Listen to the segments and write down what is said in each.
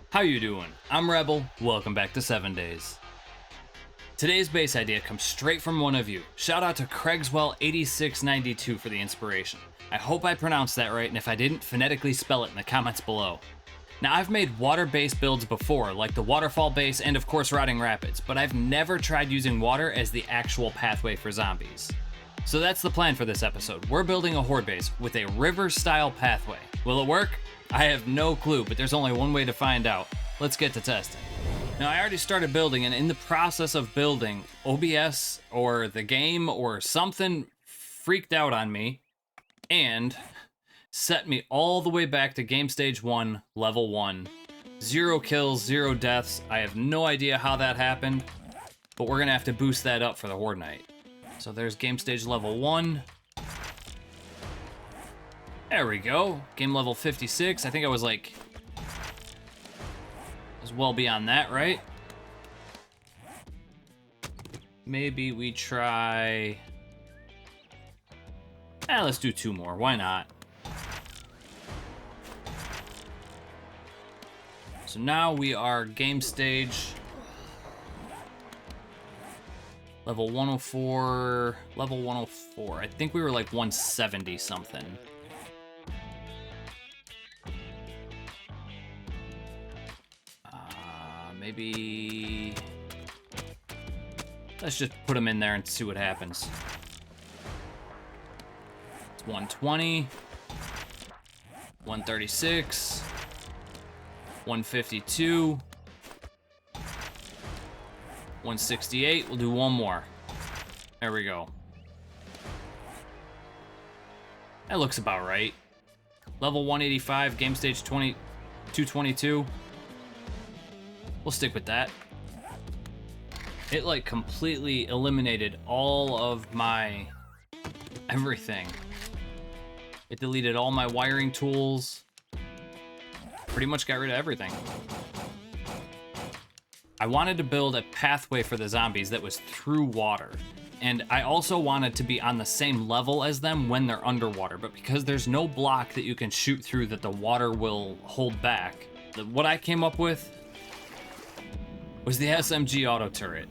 How you doing? I'm Rebel, welcome back to 7 Days. Today's base idea comes straight from one of you. Shout out to Craigswell8692 for the inspiration. I hope I pronounced that right, and if I didn't, phonetically spell it in the comments below. Now, I've made water-based builds before, like the waterfall base and of course Rotting Rapids, but I've never tried using water as the actual pathway for zombies. So that's the plan for this episode. We're building a horde base with a river-style pathway. Will it work? I have no clue, but there's only one way to find out. Let's get to testing. Now, I already started building, and in the process of building, OBS or the game or something freaked out on me and set me all the way back to game stage 1, level 1. 0 kills, 0 deaths. I have no idea how that happened, but we're gonna have to boost that up for the horde night. So there's game stage level 1. There we go. Game level 56. I think I was like... well beyond that, right? Maybe we try... let's do 2 more. Why not? So now we are game stage... level 104... level 104. I think we were like 170 something. Maybe... let's just put them in there and see what happens. It's 120. 136. 152. 168. We'll do one more. There we go. That looks about right. Level 185, game stage 222. We'll stick with that. It like completely eliminated all of my everything. It deleted all my wiring tools. Pretty much got rid of everything. I wanted to build a pathway for the zombies that was through water. And I also wanted to be on the same level as them when they're underwater. But because there's no block that you can shoot through that the water will hold back, what I came up with was the SMG Auto Turret.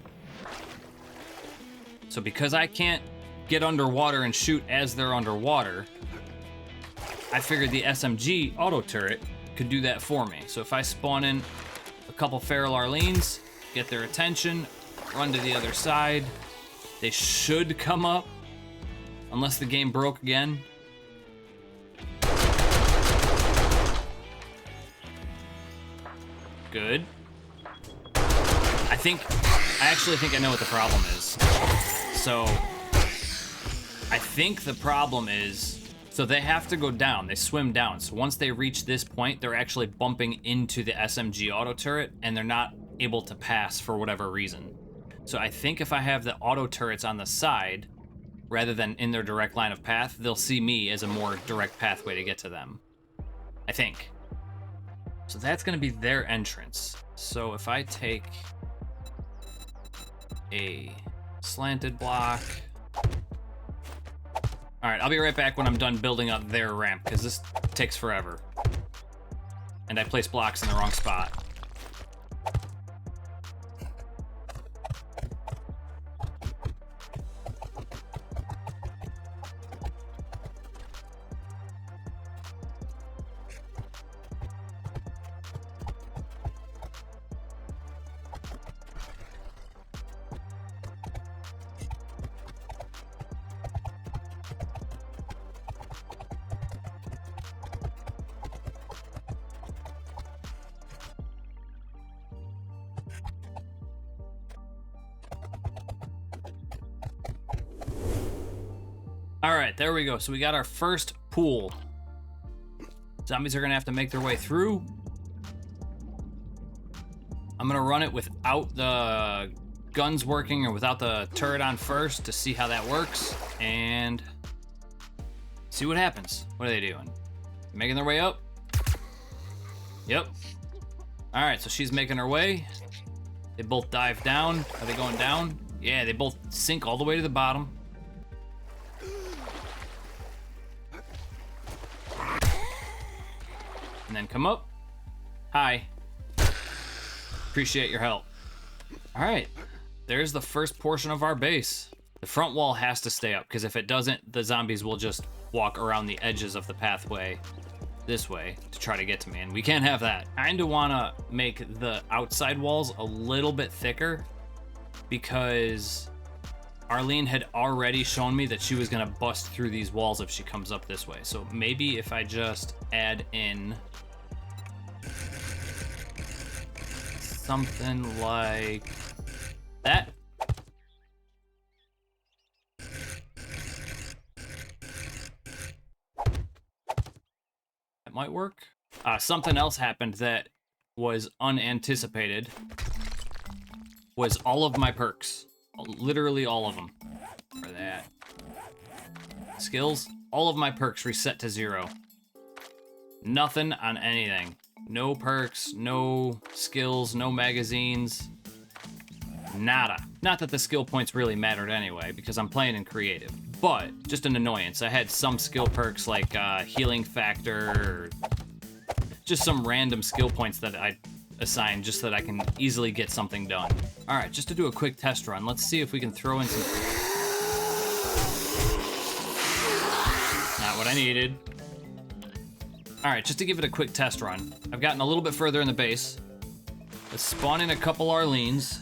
So because I can't get underwater and shoot as they're underwater, I figured the SMG Auto Turret could do that for me. So if I spawn in a couple Feral Arlenes, get their attention, run to the other side, they should come up, unless the game broke again. Good. I actually think I know what the problem is. So, I think the problem is, so they have to go down, they swim down. So once they reach this point, they're actually bumping into the SMG auto turret and they're not able to pass for whatever reason. So I think if I have the auto turrets on the side, rather than in their direct line of path, they'll see me as a more direct pathway to get to them. I think. So that's gonna be their entrance. So if I take a slanted block. All right, I'll be right back when I'm done building up their ramp, because this takes forever. And I place blocks in the wrong spot. All right, there we go. So we got our first pool. Zombies are gonna have to make their way through. I'm gonna run it without the guns working or without the turret on first to see how that works and see what happens. What are they doing? Making their way up? Yep. All right, so she's making her way. They both dive down. Are they going down? Yeah, they both sink all the way to the bottom. And then come up. Hi. Appreciate your help. All right, there's the first portion of our base. The front wall has to stay up, because if it doesn't, the zombies will just walk around the edges of the pathway this way to try to get to me, and we can't have that. I kind of want to make the outside walls a little bit thicker, because Arlene had already shown me that she was going to bust through these walls if she comes up this way. So maybe if I just add in something like that. That might work. Something else happened that was unanticipated. Was all of my perks. Literally all of them. For that. Skills, all of my perks reset to 0. Nothing on anything. No perks, no skills, no magazines. Nada. Not that the skill points really mattered anyway, because I'm playing in creative. But, just an annoyance. I had some skill perks like healing factor, or just some random skill points that I assigned just so that I can easily get something done. All right, just to do a quick test run, let's see if we can throw in some... Not what I needed. All right, just to give it a quick test run. I've gotten a little bit further in the base. Let's spawn in a couple Arlenes.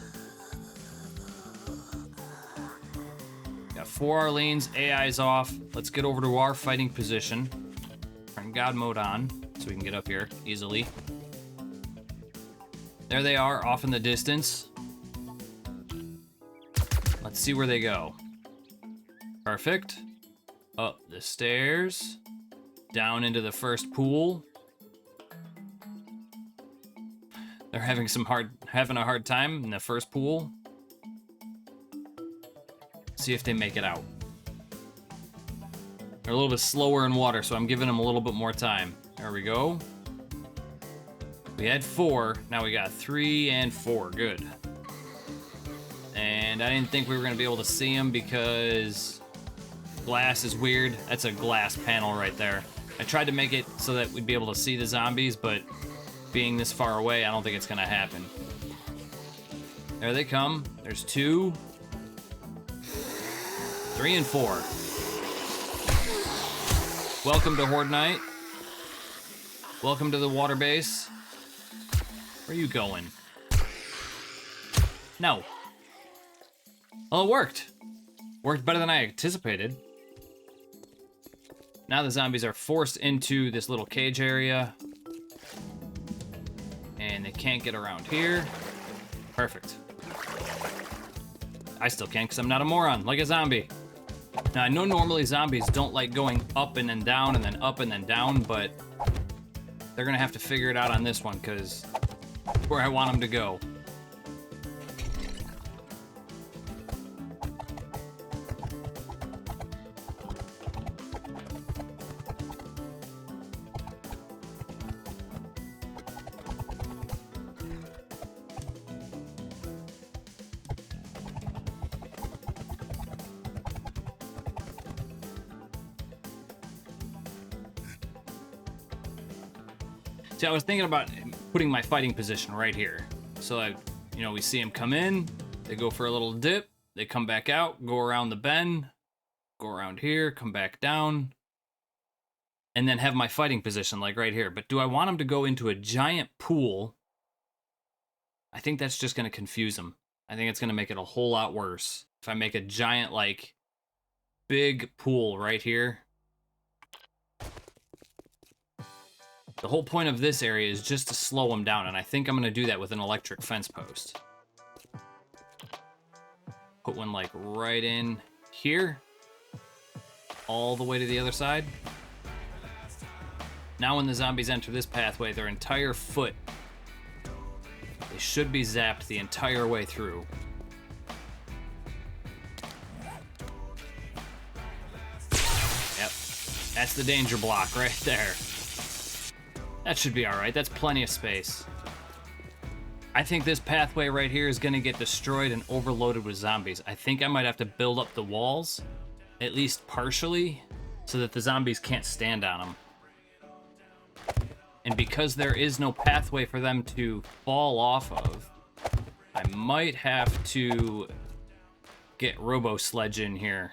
Got 4 Arlenes, AI's off. Let's get over to our fighting position. Turn God mode on so we can get up here easily. There they are, off in the distance. Let's see where they go. Perfect. Up the stairs. Down into the first pool. They're having a hard time in the first pool. See if they make it out. They're a little bit slower in water, so I'm giving them a little bit more time. There we go. We had 4, now we got 3 and 4, good. And I didn't think we were gonna be able to see them because glass is weird. That's a glass panel right there. I tried to make it so that we'd be able to see the zombies, but being this far away, I don't think it's gonna happen. There they come, there's 2, 3 and 4. Welcome to Horde Night. Welcome to the water base. Where are you going? No. Well, it worked. Worked better than I anticipated. Now the zombies are forced into this little cage area. And they can't get around here. Perfect. I still can't because I'm not a moron, like a zombie. Now, I know normally zombies don't like going up and then down and then up and then down, but they're gonna have to figure it out on this one because where I want them to go. See, I was thinking about putting my fighting position right here. So we see them come in, they go for a little dip, they come back out, go around the bend, go around here, come back down, and then have my fighting position like right here. But do I want them to go into a giant pool? I think that's just going to confuse them. I think it's going to make it a whole lot worse. If I make a giant, like, big pool right here. The whole point of this area is just to slow them down, and I think I'm going to do that with an electric fence post. Put one, like, right in here. All the way to the other side. Now when the zombies enter this pathway, their entire foot, they should be zapped the entire way through. Yep, that's the danger block right there. That should be all right. That's plenty of space. I think this pathway right here is going to get destroyed and overloaded with zombies. I think I might have to build up the walls, at least partially, so that the zombies can't stand on them. And because there is no pathway for them to fall off of, I might have to get Robo Sledge in here.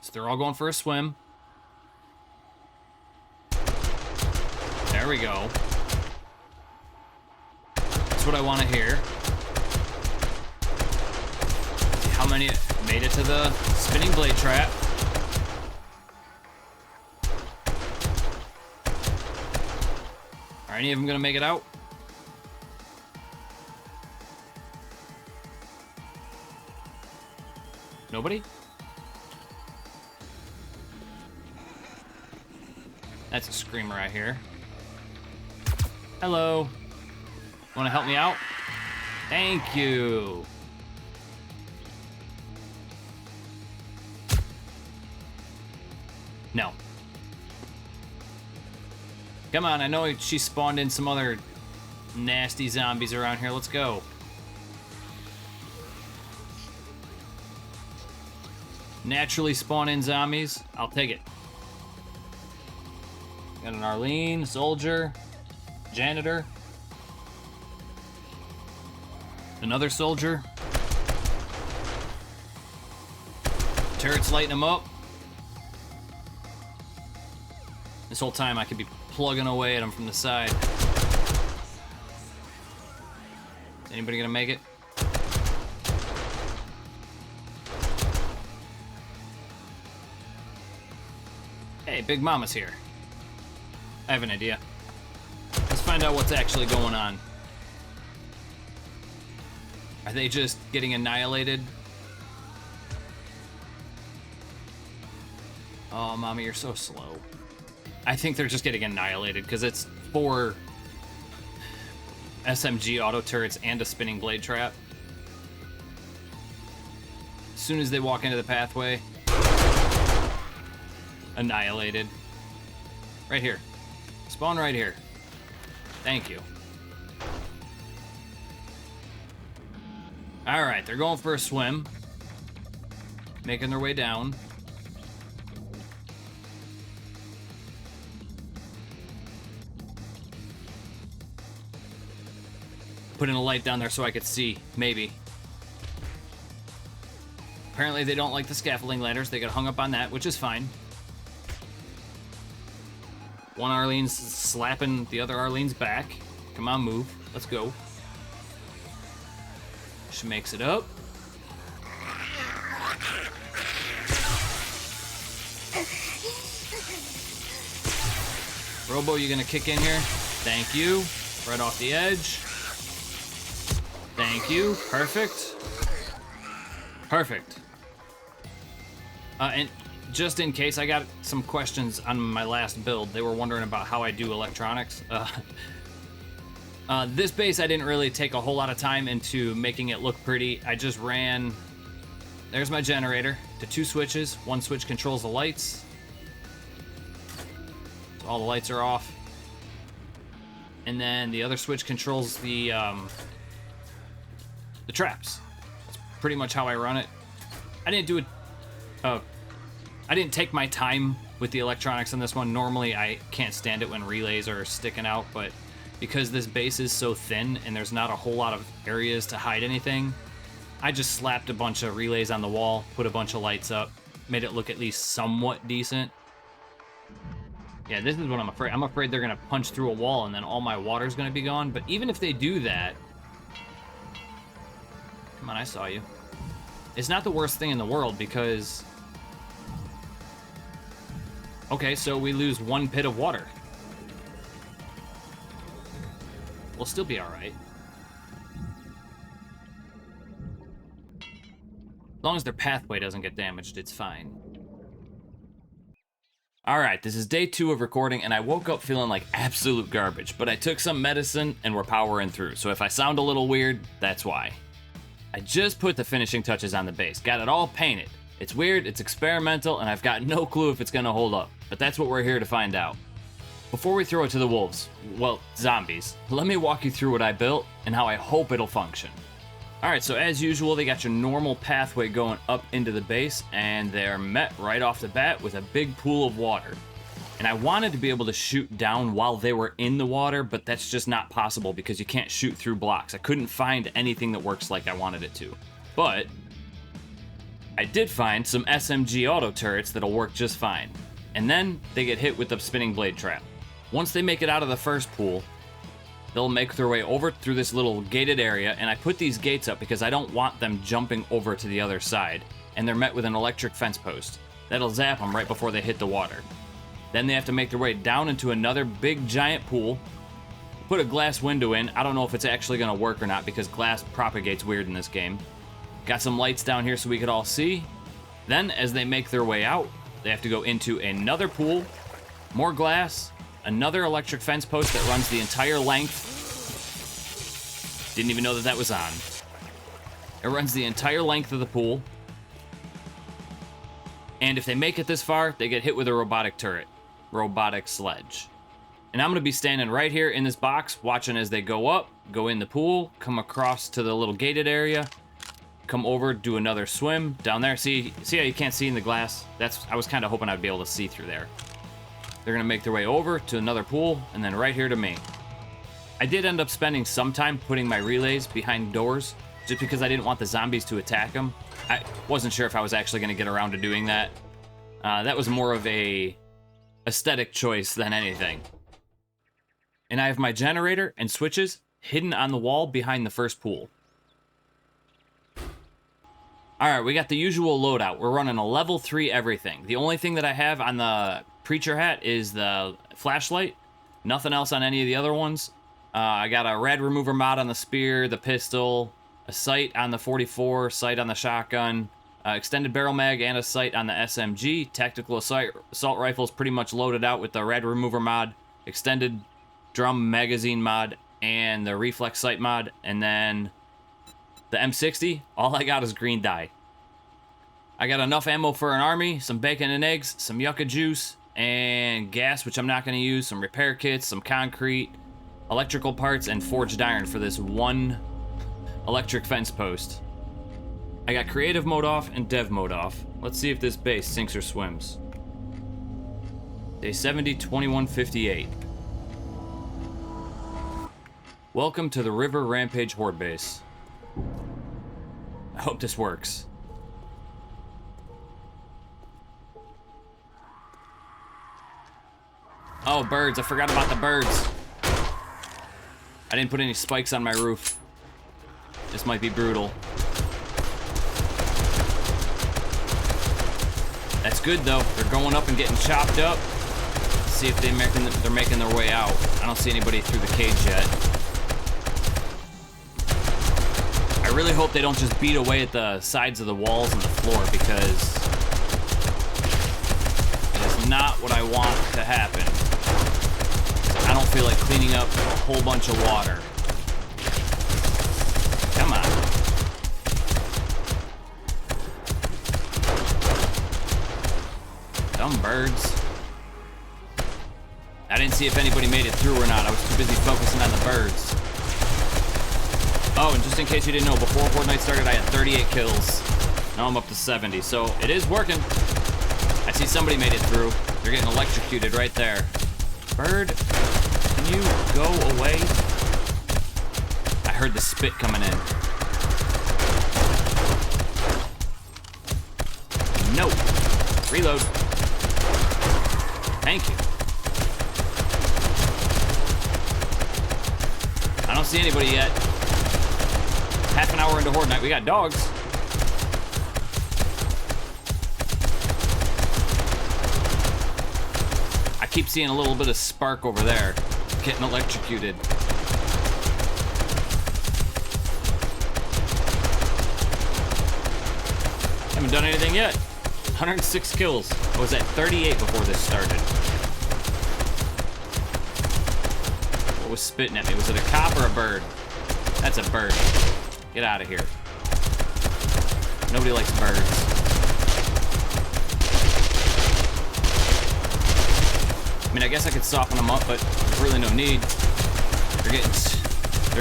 So they're all going for a swim. There we go. That's what I want to hear. See how many made it to the spinning blade trap. Are any of them gonna make it out? Nobody? That's a screamer right here. Hello. Wanna help me out? Thank you. No. Come on, I know she spawned in some other nasty zombies around here. Let's go. Naturally spawn in zombies. I'll take it. Got an Arlene, soldier, janitor. Another soldier. Turrets lighting them up. This whole time I could be plugging away at them from the side. Anybody gonna make it? Hey, Big Mama's here. I have an idea. Let's find out what's actually going on. Are they just getting annihilated? Oh, Mommy, you're so slow. I think they're just getting annihilated because it's 4 SMG Auto Turrets and a spinning blade trap. As soon as they walk into the pathway, annihilated. Right here. Spawn right here. Thank you. Alright, they're going for a swim. Making their way down. Putting a light down there so I could see, maybe. Apparently they don't like the scaffolding ladders. They got hung up on that, which is fine. One Arlene's slapping the other Arlene's back. Come on, move. Let's go. She makes it up. Robo, you gonna kick in here? Thank you. Right off the edge. Thank you. Perfect. Perfect. And just in case, I got some questions on my last build. They were wondering about how I do electronics. This base, I didn't really take a whole lot of time into making it look pretty. I just ran... There's my generator to 2 switches. One switch controls the lights. So all the lights are off. And then the other switch controls the traps. That's pretty much how I run it. I didn't do it... I didn't take my time with the electronics on this one. Normally, I can't stand it when relays are sticking out, but because this base is so thin and there's not a whole lot of areas to hide anything, I just slapped a bunch of relays on the wall, put a bunch of lights up, made it look at least somewhat decent. Yeah, this is what I'm afraid. I'm afraid they're gonna punch through a wall and then all my water's gonna be gone, but even if they do that... Come on, I saw you. It's not the worst thing in the world because... Okay, so we lose 1 pit of water. We'll still be alright. As long as their pathway doesn't get damaged, it's fine. Alright, this is day 2 of recording, and I woke up feeling like absolute garbage, but I took some medicine and we're powering through, so if I sound a little weird, that's why. I just put the finishing touches on the base, got it all painted. It's weird, it's experimental, and I've got no clue if it's gonna hold up, but that's what we're here to find out. Before we throw it to the wolves, well, zombies, let me walk you through what I built and how I hope it'll function. Alright, so as usual, they got your normal pathway going up into the base, and they're met right off the bat with a big pool of water. And I wanted to be able to shoot down while they were in the water, but that's just not possible because you can't shoot through blocks. I couldn't find anything that works like I wanted it to. But I did find some SMG Auto Turrets that'll work just fine. And then they get hit with the spinning blade trap. Once they make it out of the first pool, they'll make their way over through this little gated area, and I put these gates up because I don't want them jumping over to the other side, and they're met with an electric fence post. That'll zap them right before they hit the water. Then they have to make their way down into another big giant pool, put a glass window in. I don't know if it's actually going to work or not because glass propagates weird in this game. Got some lights down here so we could all see. Then, as they make their way out, they have to go into another pool, more glass, another electric fence post that runs the entire length. Didn't even know that that was on. It runs the entire length of the pool. And if they make it this far, they get hit with a robotic turret. Robotic sledge. And I'm going to be standing right here in this box, watching as they go up, go in the pool, come across to the little gated area, come over, do another swim down there. See how you can't see in the glass? I was kind of hoping I'd be able to see through there. They're going to make their way over to another pool, and then right here to me. I did end up spending some time putting my relays behind doors, just because I didn't want the zombies to attack them. I wasn't sure if I was actually going to get around to doing that. That was more of a aesthetic choice than anything. And I have my generator and switches hidden on the wall behind the first pool. Alright, we got the usual loadout. We're running a level 3 everything. The only thing that I have on the preacher hat is the flashlight. Nothing else on any of the other ones. I got a rad remover mod on the spear, the pistol, a sight on the 44, sight on the shotgun, extended barrel mag, and a sight on the SMG. Tactical assault rifles pretty much loaded out with the rad remover mod, extended drum magazine mod, and the reflex sight mod. And then the M60, all I got is green dye. I got enough ammo for an army, some bacon and eggs, some yucca juice, and gas, which I'm not going to use, some repair kits, some concrete, electrical parts, and forged iron for this one electric fence post. I got creative mode off and dev mode off. Let's see if this base sinks or swims. Day 70, 2158. Welcome to the River Rampage Horde base. I hope this works. Oh, birds. I forgot about the birds. I didn't put any spikes on my roof. This might be brutal. That's good, though. They're going up and getting chopped up. Let's see if they're making their way out. I don't see anybody through the cage yet. I really hope they don't just beat away at the sides of the walls and the floor, because it is not what I want to happen. I don't feel like cleaning up a whole bunch of water. Come on. Dumb birds. I didn't see if anybody made it through or not. I was too busy focusing on the birds. Oh, and just in case you didn't know, before Horde Night started, I had 38 kills. Now I'm up to 70, so it is working. I see somebody made it through. They're getting electrocuted right there. Bird, can you go away? I heard the spit coming in. No. Reload. Thank you. I don't see anybody yet. Half an hour into Horde Night, we got dogs. I keep seeing a little bit of spark over there, getting electrocuted. Haven't done anything yet. 106 kills. I was at 38 before this started. What was spitting at me? Was it a cop or a bird? That's a bird. Get out of here. Nobody likes birds. I mean, I guess I could soften them up, but there's really no need. They're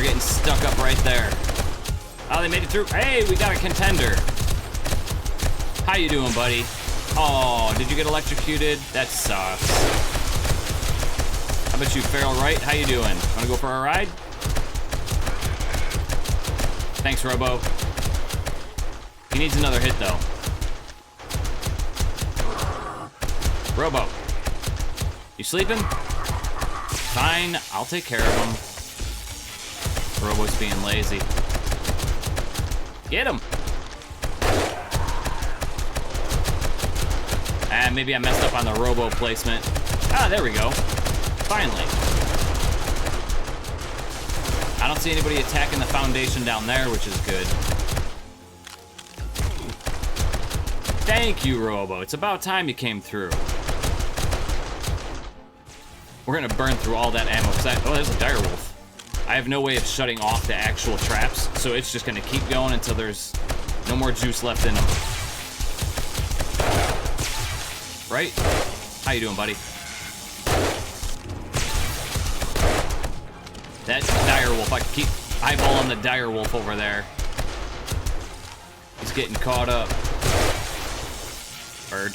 getting stuck up right there. Oh, they made it through. Hey, we got a contender. How you doing, buddy? Oh, did you get electrocuted? That sucks. How about you, Feral Right? How you doing? Wanna go for a ride? Thanks, Robo. He needs another hit, though. Robo. You sleeping? Fine, I'll take care of him. Robo's being lazy. Get him! Ah, maybe I messed up on the Robo placement. Ah, there we go. Finally. I don't see anybody attacking the foundation down there, which is good. Thank you, Robo. It's about time you came through. We're gonna burn through all that ammo. Oh, there's a direwolf. I have no way of shutting off the actual traps, so it's just gonna keep going until there's no more juice left in them. Right? How you doing, buddy? That direwolf, I can keep eyeballing the direwolf over there. He's getting caught up. Bird.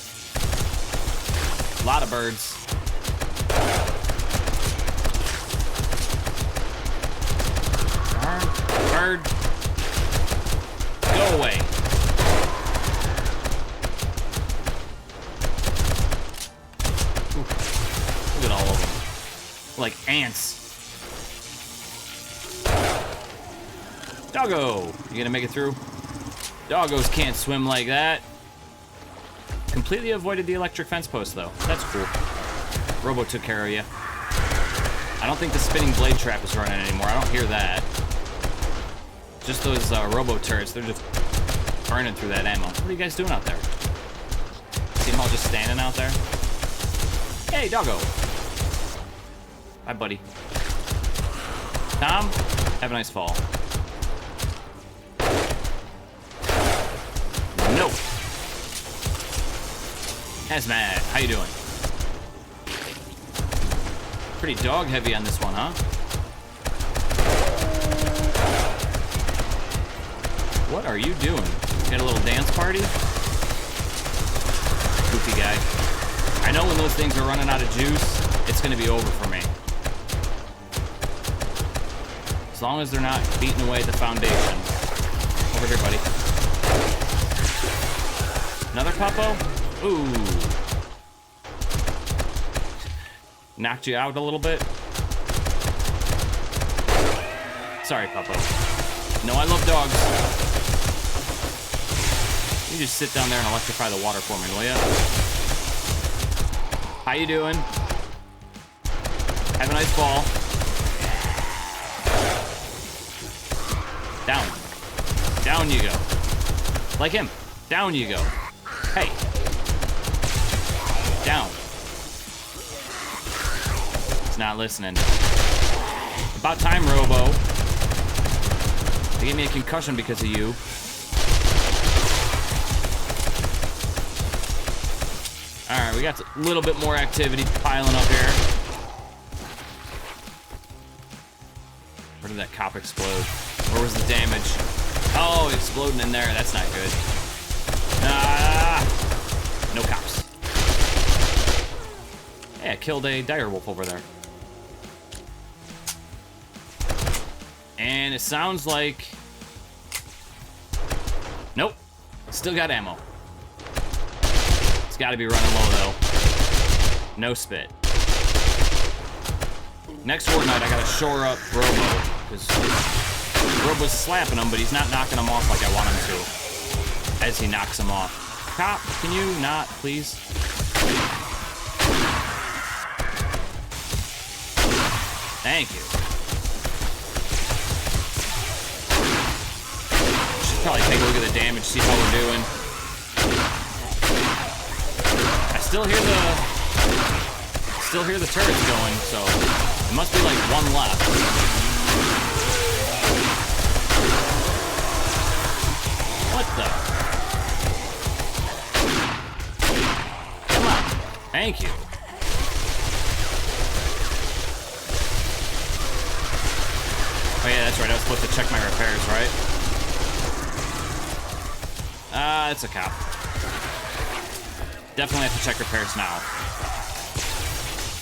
A lot of birds. Bird. Go away. Ooh. Look at all of them. Like ants. Doggo! You gonna make it through? Doggos can't swim like that. Completely avoided the electric fence post, though. That's cool. Robo took care of you. I don't think the spinning blade trap is running anymore. I don't hear that. Just those Robo turrets, they're just burning through that ammo. What are you guys doing out there? See them all just standing out there? Hey, doggo. Bye, buddy. Tom, have a nice fall. No. Hazmat, how you doing? Pretty dog heavy on this one, huh? What are you doing? Got a little dance party? Goofy guy. I know when those things are running out of juice, it's gonna be over for me. As long as they're not beating away the foundation. Over here, buddy. Another Puppo? Ooh. Knocked you out a little bit. Sorry, Puppo. No, I love dogs. You just sit down there and electrify the water for me, will ya? How you doing? Have a nice fall. Down. Down you go. Like him. Down you go. Hey. Down. He's not listening. About time, Robo. They gave me a concussion because of you. Alright, we got a little bit more activity piling up here. Where did that cop explode? Where was the damage? Oh, exploding in there. That's not good. Ah! No cops. Hey, I killed a direwolf over there. And it sounds like... Nope. Still got ammo. It's got to be running low, though. No spit. Next fortnight, I got to shore up Robo. Because Robo's slapping him, but he's not knocking him off like I want him to. As he knocks him off. Cop, can you not, please? Thank you. Should probably take a look at the damage, see how we're doing. I still hear the turrets going, so it must be like one left. What the? Come on. Thank you. Oh yeah, that's right. I was supposed to check my repairs, right? It's a cop. Definitely have to check repairs now.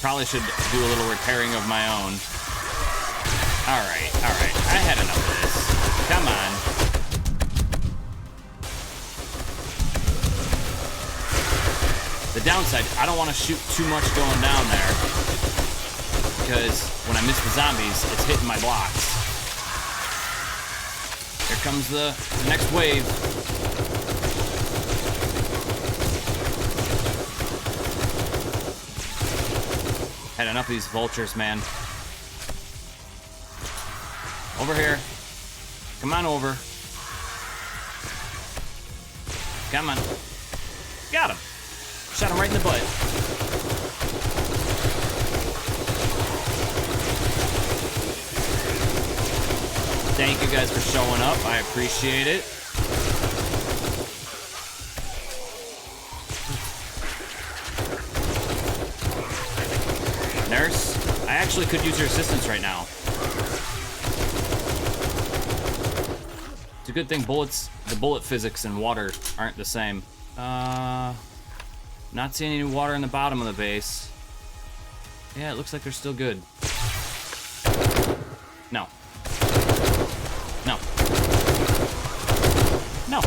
Probably should do a little repairing of my own. Alright. I had enough of this. Come on. The downside, I don't want to shoot too much going down there, because when I miss the zombies, it's hitting my blocks. Here comes the next wave. Had enough of these vultures, man. Over here. Come on over. Come on. Got him. Shot him right in the butt. Thank you guys for showing up. I appreciate it. Nurse, I actually could use your assistance right now. It's a good thing the bullet physics in water aren't the same. Not seeing any water in the bottom of the base. Yeah, it looks like they're still good. No. No. No.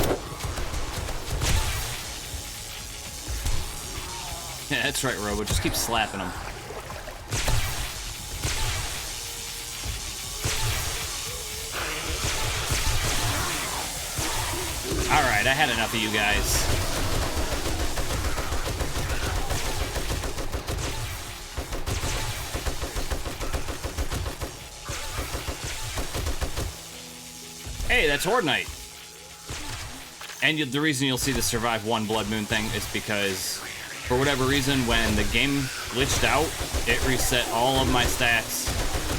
Yeah, that's right, Robo. Just keep slapping them. Alright, I had enough of you guys. Hey, that's Horde Night. And the reason you'll see the survive one blood moon thing is because, for whatever reason, when the game glitched out, it reset all of my stats,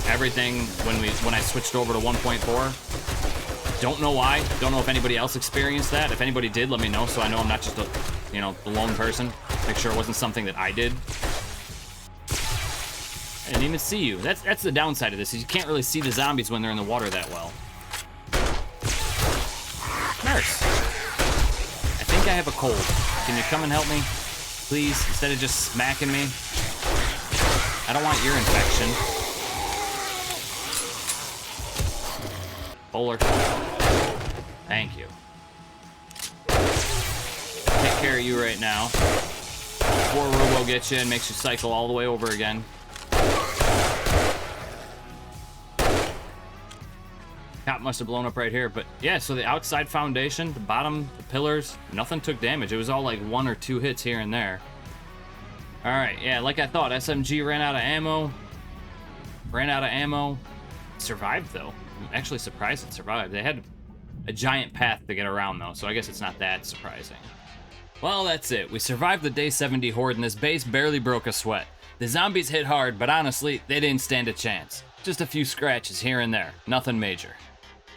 everything when I switched over to 1.4. Don't know why. Don't know if anybody else experienced that. If anybody did, let me know so I know I'm not just a, the lone person. Make sure it wasn't something that I did. I didn't even see you. That's the downside of this, is you can't really see the zombies when they're in the water that well. Nurse, I think I have a cold. Can you come and help me, please, instead of just smacking me? I don't want your infection. Bowler. Thank you. Take care of you right now. Before Robo gets you and makes you cycle all the way over again. Top must have blown up right here, but yeah, so the outside foundation, the bottom, the pillars, nothing took damage. It was all like 1 or 2 hits here and there. All right, yeah, like I thought, SMG ran out of ammo. Survived, though. I'm actually surprised it survived. They had a giant path to get around, though, so I guess it's not that surprising. Well, that's it. We survived the day 70 horde, and this base barely broke a sweat. The zombies hit hard, but honestly, they didn't stand a chance. Just a few scratches here and there, nothing major.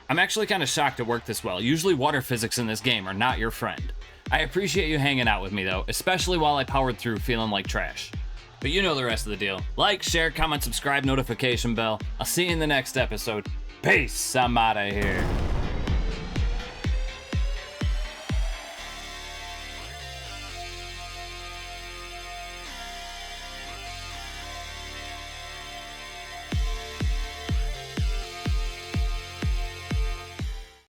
I'm actually kind of shocked it worked this well. Usually water physics in this game are not your friend. I appreciate you hanging out with me though, especially while I powered through feeling like trash. But you know the rest of the deal. Like, share, comment, subscribe, notification bell. I'll see you in the next episode. Peace, I'm outta here.